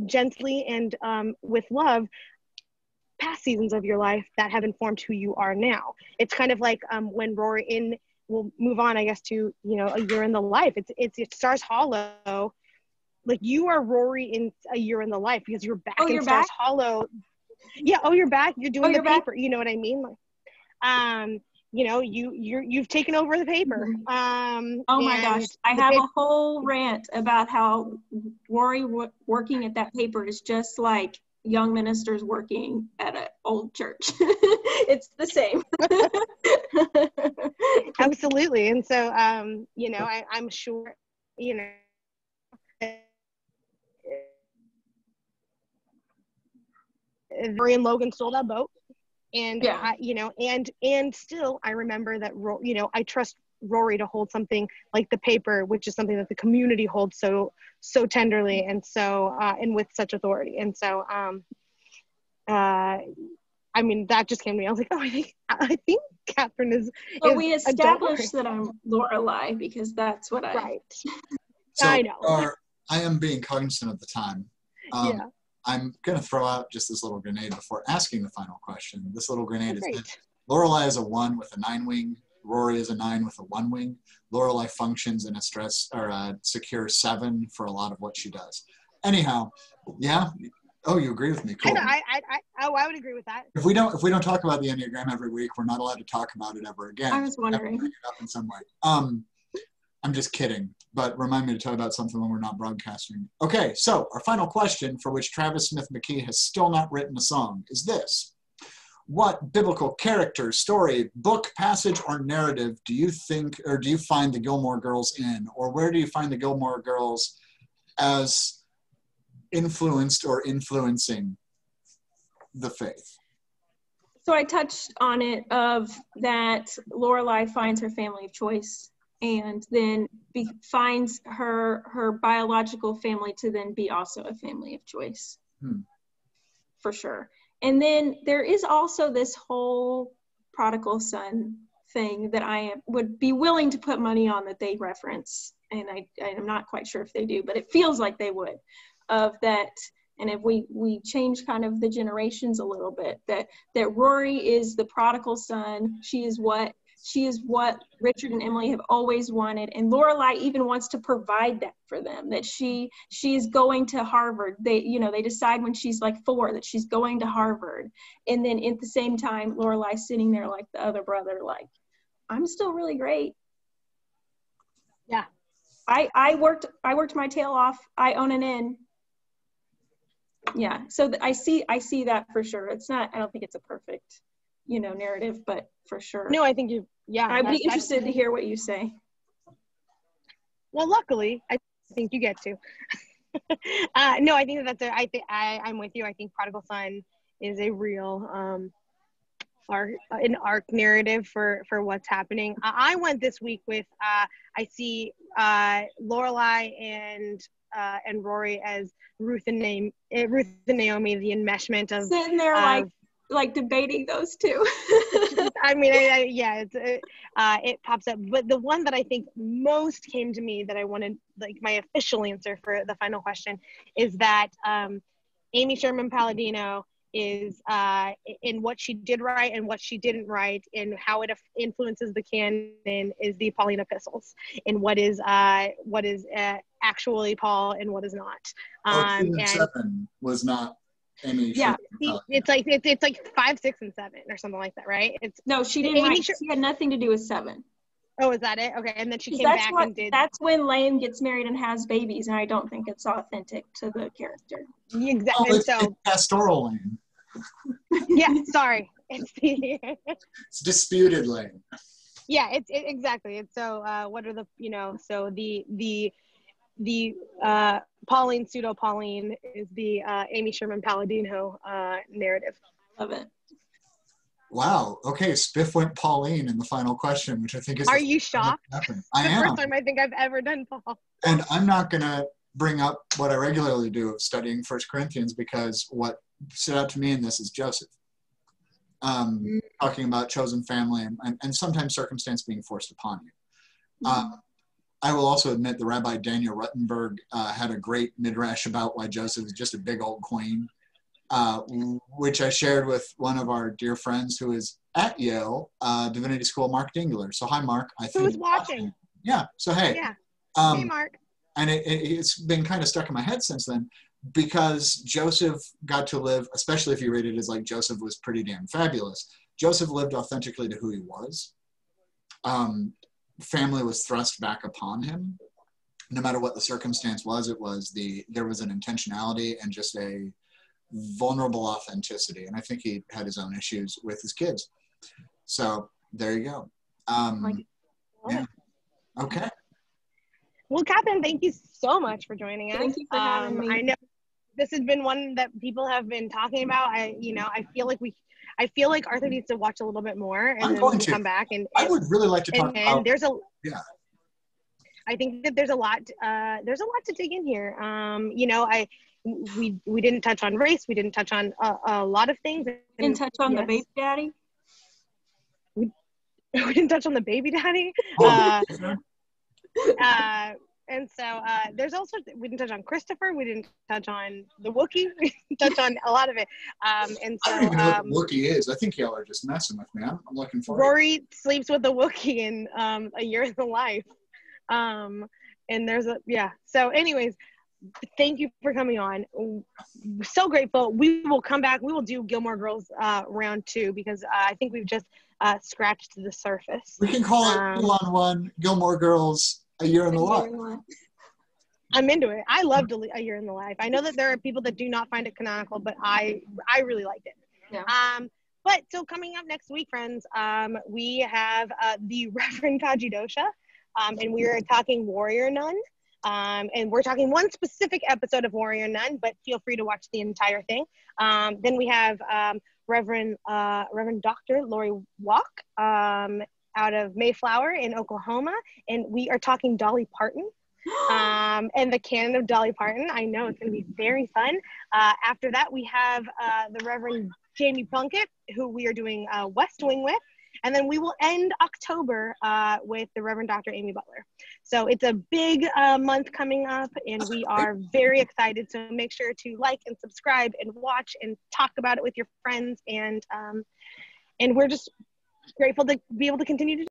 gently and with love past seasons of your life that have informed who you are now. It's kind of like when Rory we'll move on, I guess, to a year in the life. It's Stars Hollow. Like, you are Rory in a year in the life, because you're back in Stars Hollow. Yeah. Oh, you're back. You're doing the paper. You know what I mean? Like, you've taken over the paper. Oh my gosh. I have a whole rant about how Rory working at that paper is just like young ministers working at an old church. It's the same. Absolutely. And so, I'm sure, Rory and Logan stole that boat, and and still I remember that I trust Rory to hold something like the paper, which is something that the community holds so tenderly and so and with such authority. And so I mean, that just came to me. I was like, oh, I think Katherine is. Well, we established that I'm Lorelai, because that's what I. Right. So I know. I am being cognizant of the time. Yeah. I'm going to throw out just this little grenade before asking the final question. This little grenade is that Lorelai is a 1 with a 9 wing. Rory is a 9 with a 1 wing. Lorelai functions in a stress or a secure 7 for a lot of what she does. Anyhow, yeah. Oh, you agree with me? Cool. I would agree with that. If we don't talk about the Enneagram every week, we're not allowed to talk about it ever again. I was wondering. Pick it up in some way. I'm just kidding, but remind me to tell you about something when we're not broadcasting. Okay, so our final question, for which Travis Smith McKee has still not written a song, is this. What biblical character, story, book, passage, or narrative do you think, or do you find the Gilmore Girls in? Or where do you find the Gilmore Girls as influenced or influencing the faith? So I touched on it, of that Lorelai finds her family of choice, and then finds her biological family to then be also a family of choice. For sure. And then there is also this whole prodigal son thing that I would be willing to put money on that they reference. And I'm not quite sure if they do, but it feels like they would, of that. And if we change kind of the generations a little bit, that Rory is the prodigal son. She is what Richard and Emily have always wanted. And Lorelai even wants to provide that for them, that she is going to Harvard. They decide when she's like 4 that she's going to Harvard. And then at the same time, Lorelai's sitting there like the other brother, like, I'm still really great. Yeah. I worked my tail off. I own an inn. Yeah. So I see that for sure. I don't think it's a perfect, narrative, but for sure. No, I think I'd be interested to hear what you say. Well, luckily, I think you get to. No, I think I'm with you. I think Prodigal Son is a real an arc narrative for what's happening. I went this week with I see Lorelai and Rory as Ruth and Naomi, the enmeshment of sitting there like debating those two. I mean, it pops up. But the one that I think most came to me that I wanted, like my official answer for the final question, is that Amy Sherman Palladino is in what she did write and what she didn't write, and how it influences the canon, is the Pauline epistles, and what is actually Paul and what is not. 2 and 7 was not Amy. Yeah, it's like 5, 6, and 7 or something like that, right? No, she didn't write. She had nothing to do with 7. Oh, is that it? Okay, and then she came back and did. That's when Lane gets married and has babies, and I don't think it's authentic to the character. Exactly. It's pastoral Lane. Yeah, sorry. It's disputed Lane. Yeah, it's exactly. And so, what are the Pauline, pseudo Pauline is the Amy Sherman Palladino narrative. Love it. Wow. Okay, Spiff went Pauline in the final question, which I think is. Are you shocked? I am. The first time I think I've ever done Paul. And I'm not going to bring up what I regularly do of studying 1 Corinthians, because what stood out to me in this is Joseph. Talking about chosen family and sometimes circumstance being forced upon you. I will also admit the Rabbi Daniel Ruttenberg had a great midrash about why Joseph is just a big old queen, which I shared with one of our dear friends who is at Yale Divinity School, Mark Dingler. So hi, Mark. Who's watching? Yeah. So hey. Yeah. Hey, Mark. And it's been kind of stuck in my head since then, because Joseph got to live, especially if you read it as like Joseph was pretty damn fabulous. Joseph lived authentically to who he was. Family was thrust back upon him. No matter what the circumstance was, there was an intentionality and just a vulnerable authenticity. And I think he had his own issues with his kids. So there you go. Yeah. Okay. Well, Katherine, thank you so much for joining us. Thank you for having me. I know this has been one that people have been talking about. I feel like Arthur needs to watch a little bit more, and then we can come back. And I would really like to talk about. I think that there's a lot to dig in here. We didn't touch on race. We didn't touch on a lot of things. Didn't touch on the baby daddy. We didn't touch on the baby daddy. And so there's also, we didn't touch on Christopher, we didn't touch on the Wookiee, we didn't touch on a lot of it. And so, I don't even know what the Wookiee is. I think y'all are just messing with me. I'm looking forward. Rory sleeps with the Wookiee in A Year in the Life. And there's so anyways, thank you for coming on. So grateful. We will come back. We will do Gilmore Girls round 2, because I think we've just scratched the surface. We can call it 2-on-1 Gilmore Girls A Year in the Life. I'm into it. I loved A Year in the Life. I know that there are people that do not find it canonical, but I really liked it. Yeah. But so coming up next week, friends, we have the Reverend Kaji Dosha, and we are talking Warrior Nun. And we're talking one specific episode of Warrior Nun, but feel free to watch the entire thing. Then we have Reverend Dr. Lori Walk out of Mayflower in Oklahoma, and we are talking Dolly Parton. and the canon of Dolly Parton. I know it's going to be very fun. After that, we have the Reverend Jamie Plunkett, who we are doing West Wing with. And then we will end October with the Reverend Dr. Amy Butler. So it's a big month coming up, and we are very excited. So make sure to like and subscribe and watch and talk about it with your friends. And we're just grateful to be able to continue to